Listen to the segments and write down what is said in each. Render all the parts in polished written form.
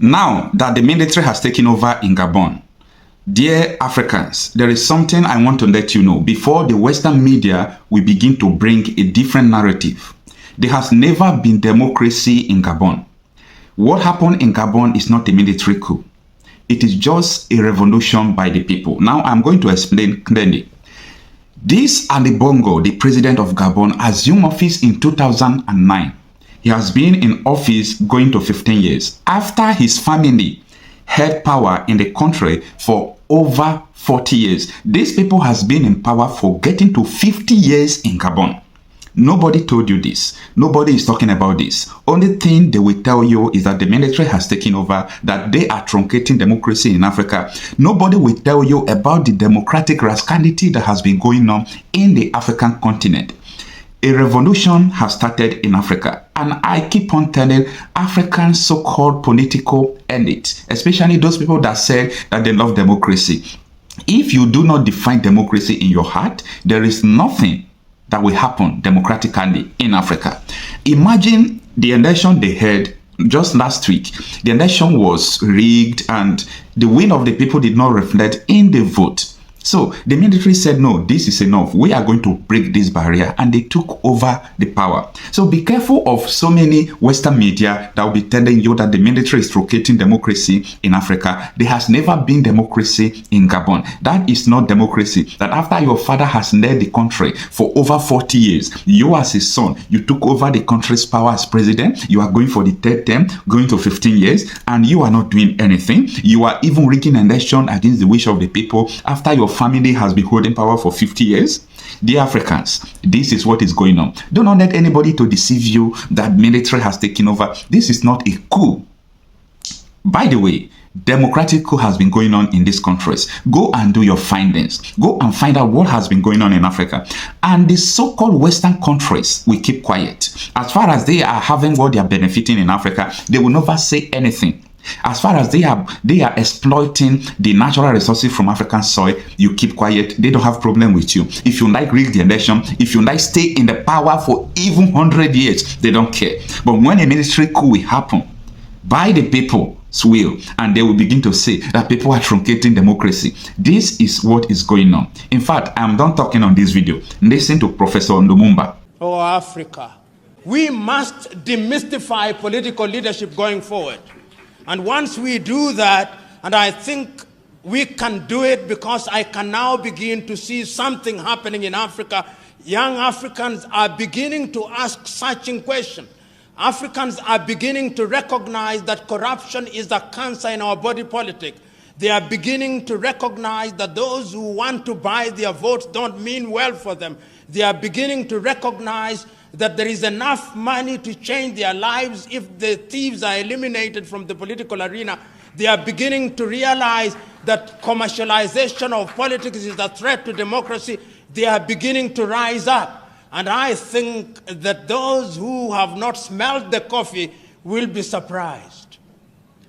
Now that the military has taken over in Gabon, dear Africans, there is something I want to let you know before the Western media will begin to bring a different narrative. There has never been democracy in Gabon. What happened in Gabon is not a military coup. It is just a revolution by the people. Now I'm going to explain clearly. This Ali Bongo, the president of Gabon, assumed office in 2009. He has been in office going to 15 years. After his family held power in the country for over 40 years. These people has been in power for getting to 50 years in Gabon. Nobody told you this. Nobody is talking about this. Only thing they will tell you is that the military has taken over, that they are truncating democracy in Africa. Nobody will tell you about the democratic rascality that has been going on in the African continent. A revolution has started in Africa, and I keep on telling African so-called political elite, especially those people that say that they love democracy. If you do not define democracy in your heart, there is nothing that will happen democratically in Africa. Imagine the election they had just last week. The election was rigged and the will of the people did not reflect in the vote. So the military said, no, this is enough. We are going to break this barrier, and they took over the power. So be careful of so many Western media that will be telling you that the military is truncating democracy in Africa. There has never been democracy in Gabon. That is not democracy. That after your father has led the country for over 40 years, you as his son, you took over the country's power as president. You are going for the third term, going to 15 years, and you are not doing anything. You are even rigging an election against the wish of the people after your family has been holding power for 50 years. Dear Africans, this is what is going on. Do not let anybody to deceive you that military has taken over. This is not a coup. By the way, democratic coup has been going on in these countries. Go and do your findings. Go and find out what has been going on in Africa. And the so-called Western countries will keep quiet. As far as they are having what they are benefiting in Africa, they will never say anything. As far as they are exploiting the natural resources from African soil, you keep quiet. They don't have problem with you. If you like rig the election, if you like stay in the power for even 100 years, they don't care. But when a military coup will happen by the people's will, and they will begin to say that people are truncating democracy, this is what is going on. In fact, I'm done talking on this video. Listen to Professor Lumumba. For Africa, we must demystify political leadership going forward. And once we do that, and I think we can do it because I can now begin to see something happening in Africa. Young Africans are beginning to ask searching questions. Africans are beginning to recognize that corruption is a cancer in our body politic. They are beginning to recognize that those who want to buy their votes don't mean well for them. They are beginning to recognize that there is enough money to change their lives if the thieves are eliminated from the political arena. They are beginning to realize that commercialization of politics is a threat to democracy. They are beginning to rise up. And I think that those who have not smelled the coffee will be surprised.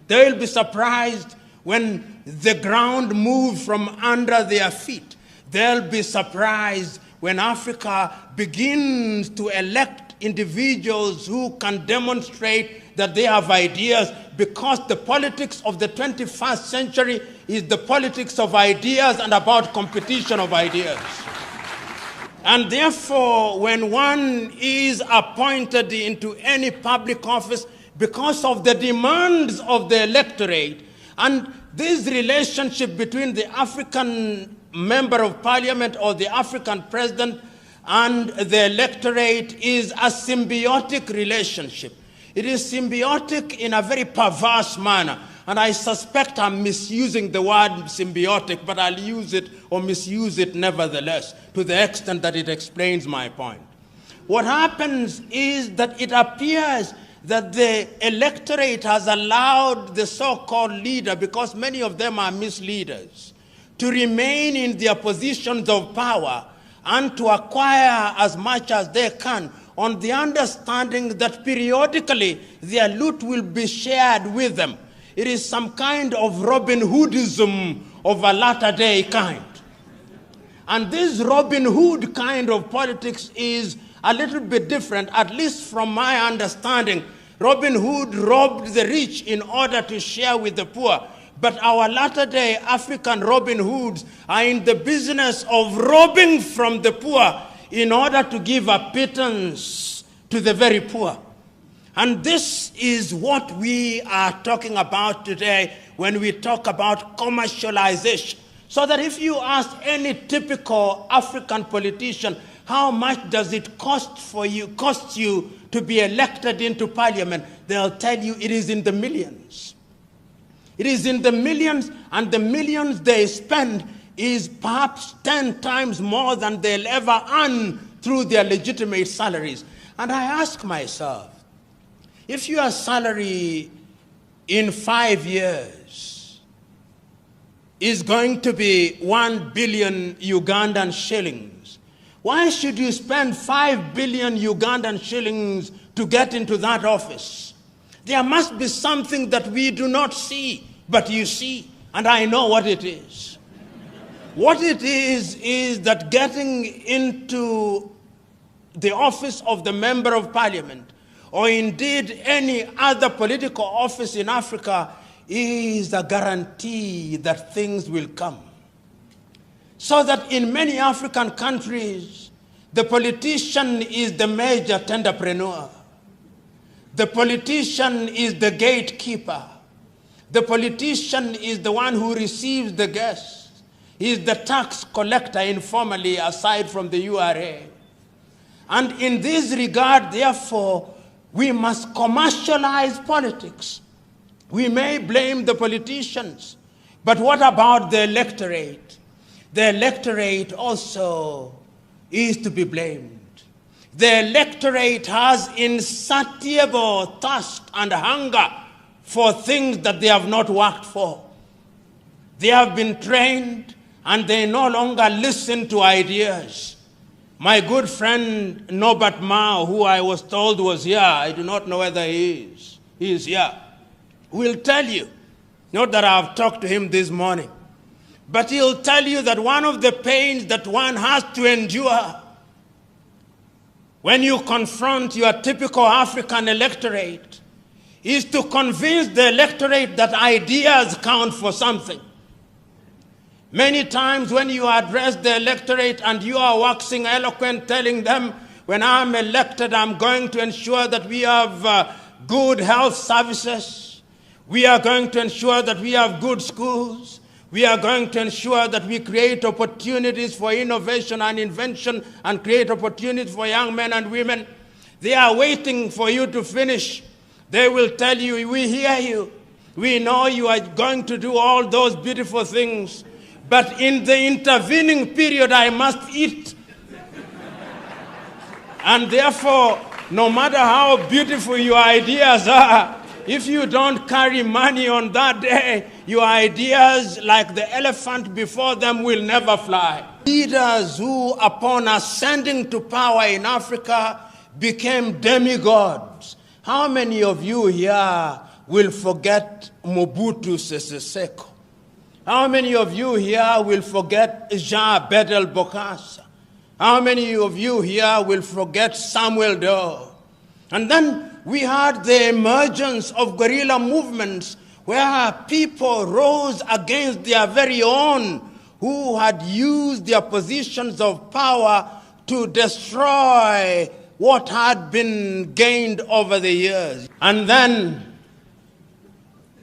They will be surprised when the ground moves from under their feet. They'll be surprised when Africa begins to elect individuals who can demonstrate that they have ideas, because the politics of the 21st century is the politics of ideas and about competition of ideas. And therefore, when one is appointed into any public office because of the demands of the electorate, and this relationship between the African member of parliament or the African president and the electorate is a symbiotic relationship. It is symbiotic in a very perverse manner. And I suspect I'm misusing the word symbiotic, but I'll use it or misuse it nevertheless, to the extent that it explains my point. What happens is that it appears that the electorate has allowed the so-called leader, because many of them are misleaders, to remain in their positions of power and to acquire as much as they can, on the understanding that periodically their loot will be shared with them. It is some kind of Robin Hoodism of a latter-day kind. And this Robin Hood kind of politics is a little bit different, at least from my understanding, Robin Hood robbed the rich in order to share with the poor. But our latter-day African Robin Hoods are in the business of robbing from the poor in order to give a pittance to the very poor. And this is what we are talking about today when we talk about commercialization. So that if you ask any typical African politician, how much does it cost you to be elected into parliament, they'll tell you it is in the millions. It is in the millions, and the millions they spend is perhaps 10 times more than they'll ever earn through their legitimate salaries. And I ask myself, if your salary in 5 years is going to be 1 billion Ugandan shillings, why should you spend 5 billion Ugandan shillings to get into that office? There must be something that we do not see, but you see, and I know what it is. What it is that getting into the office of the Member of Parliament, or indeed any other political office in Africa, is a guarantee that things will come. So that in many African countries, the politician is the major tenderpreneur. The politician is the gatekeeper. The politician is the one who receives the guests. He is the tax collector informally, aside from the URA. And in this regard, therefore, we must commercialize politics. We may blame the politicians, but what about the electorate? The electorate also is to be blamed. The electorate has insatiable thirst and hunger for things that they have not worked for. They have been trained and they no longer listen to ideas. My good friend Norbert Mao, who I was told was here, I do not know whether he is here, will tell you, not that I have talked to him this morning, but he'll tell you that one of the pains that one has to endure when you confront your typical African electorate is to convince the electorate that ideas count for something. Many times when you address the electorate and you are waxing eloquent, telling them, when I'm elected, I'm going to ensure that we have good health services. We are going to ensure that we have good schools. We are going to ensure that we create opportunities for innovation and invention and create opportunities for young men and women. They are waiting for you to finish. They will tell you, we hear you. We know you are going to do all those beautiful things. But in the intervening period, I must eat. And therefore, no matter how beautiful your ideas are, if you don't carry money on that day, your ideas, like the elephant before them, will never fly. Leaders who, upon ascending to power in Africa, became demigods. How many of you here will forget Mobutu Sese Seko? How many of you here will forget Jean Bedel Bokassa? How many of you here will forget Samuel Doe? And then we had the emergence of guerrilla movements where people rose against their very own who had used their positions of power to destroy what had been gained over the years. And then,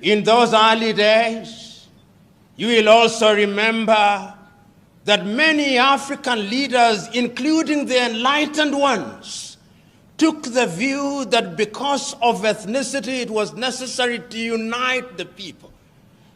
in those early days, you will also remember that many African leaders, including the enlightened ones, took the view that because of ethnicity, it was necessary to unite the people.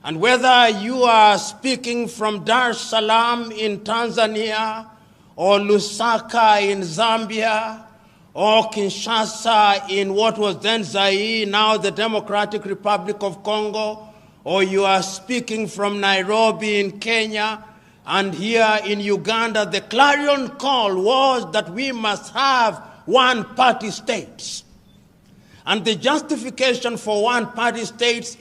And whether you are speaking from Dar es Salaam in Tanzania, or Lusaka in Zambia, or Kinshasa in what was then Zaire, now the Democratic Republic of Congo, or you are speaking from Nairobi in Kenya, and here in Uganda, the clarion call was that we must have one-party states. And the justification for one-party states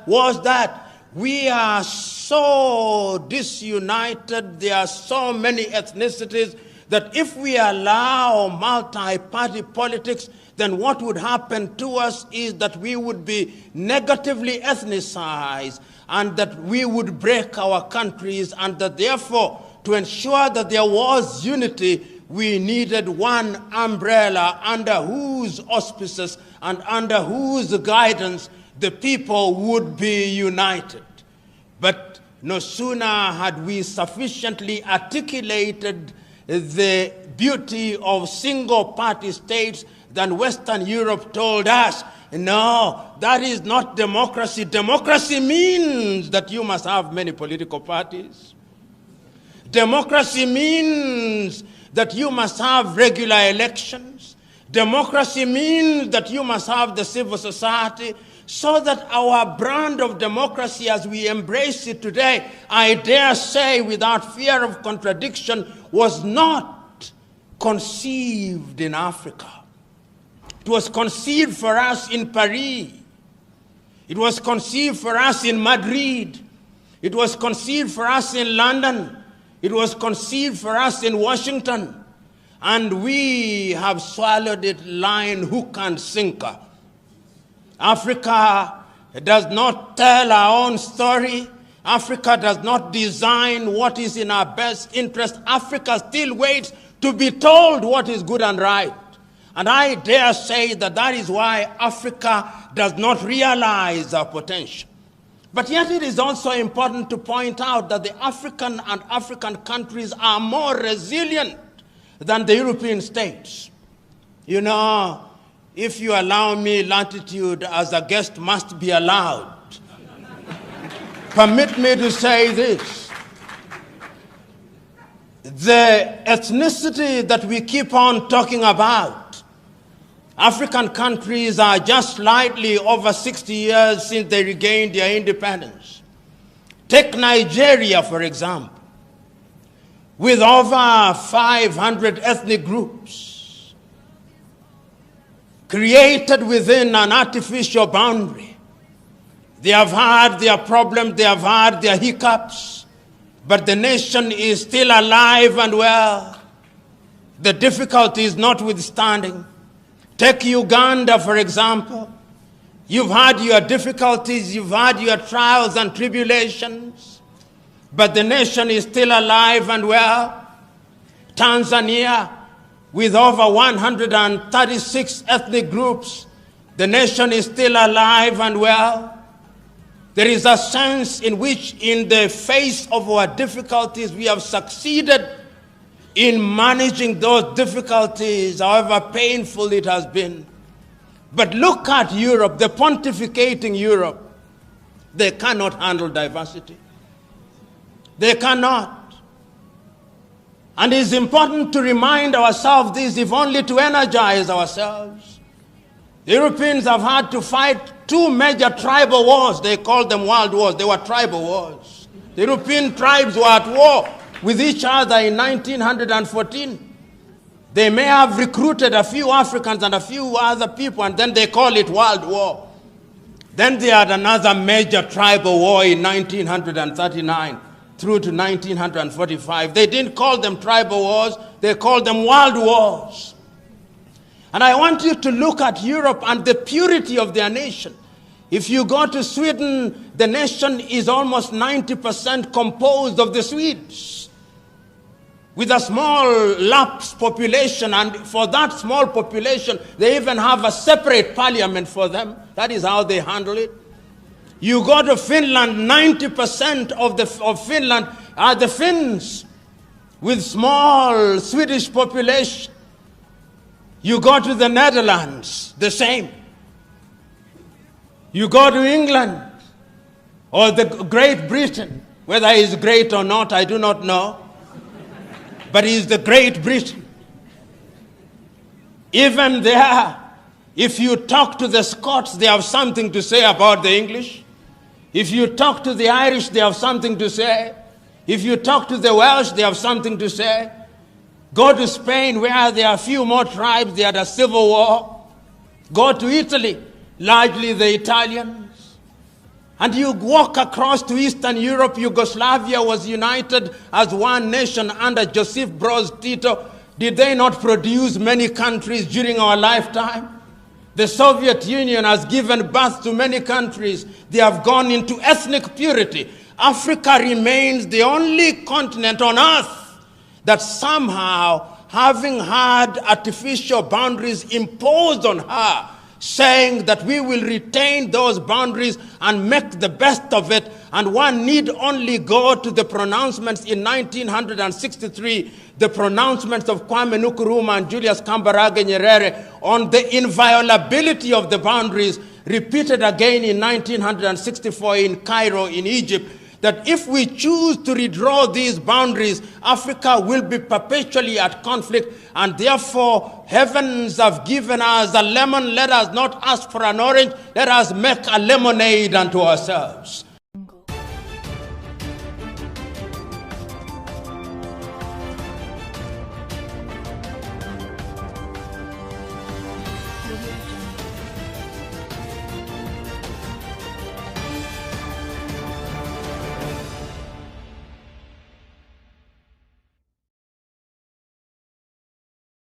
was that we are so disunited, there are so many ethnicities, that if we allow multi-party politics, then what would happen to us is that we would be negatively ethnicized and that we would break our countries, and that therefore, to ensure that there was unity, we needed one umbrella under whose auspices and under whose guidance the people would be united. But no sooner had we sufficiently articulated the beauty of single-party states than Western Europe told us, no, that is not democracy. Democracy means that you must have many political parties. Democracy means that you must have regular elections. Democracy means that you must have the civil society, so that our brand of democracy as we embrace it today, I dare say without fear of contradiction, was not conceived in Africa. It was conceived for us in Paris. It was conceived for us in Madrid. It was conceived for us in London. It was conceived for us in Washington. And we have swallowed it line, hook, and sinker. Africa does not tell our own story. Africa does not design what is in our best interest. Africa still waits to be told what is good and right. And I dare say that that is why Africa does not realize our potential. But yet it is also important to point out that the African and African countries are more resilient than the European states. You know, if you allow me latitude as a guest must be allowed, permit me to say this. The ethnicity that we keep on talking about, African countries are just slightly over 60 years since they regained their independence. Take Nigeria, for example, with over 500 ethnic groups created within an artificial boundary. They have had their problems, they have had their hiccups, but the nation is still alive and well. The difficulties notwithstanding. Take Uganda, for example. You've had your difficulties, you've had your trials and tribulations, but the nation is still alive and well. Tanzania, with over 136 ethnic groups, the nation is still alive and well. There is a sense in which, in the face of our difficulties, we have succeeded in managing those difficulties, however painful it has been. But look at Europe, the pontificating Europe. They cannot handle diversity. They cannot. And it's important to remind ourselves this, if only to energize ourselves. The Europeans have had to fight two major tribal wars. They called them world wars. They were tribal wars. The European tribes were at war with each other in 1914. They may have recruited a few Africans and a few other people, and then they call it World War. Then they had another major tribal war in 1939 through to 1945. They didn't call them tribal wars, they called them world wars. And I want you to look at Europe and the purity of their nation. If you go to Sweden, the nation is almost 90% composed of the Swedes, with a small lapsed population, and for that small population, they even have a separate parliament for them. That is how they handle it. You go to Finland, 90% of Finland are the Finns, with small Swedish population. You go to the Netherlands, the same. You go to England, or the Great Britain, whether it's great or not, I do not know. But it's the Great Britain. Even there, if you talk to the Scots, they have something to say about the English. If you talk to the Irish, they have something to say. If you talk to the Welsh, they have something to say. Go to Spain, where there are a few more tribes, they had a civil war. Go to Italy, largely the Italians. And you walk across to Eastern Europe. Yugoslavia was united as one nation under Joseph Broz Tito. Did they not produce many countries during our lifetime? The Soviet Union has given birth to many countries. They have gone into ethnic purity. Africa remains the only continent on earth that somehow, having had artificial boundaries imposed on her, saying that we will retain those boundaries and make the best of it, and one need only go to the pronouncements in 1963, the pronouncements of Kwame Nkrumah and Julius Kambarage Nyerere on the inviolability of the boundaries, repeated again in 1964 in Cairo, in Egypt, that if we choose to redraw these boundaries, Africa will be perpetually at conflict, and therefore heavens have given us a lemon. Let us not ask for an orange. Let us make a lemonade unto ourselves.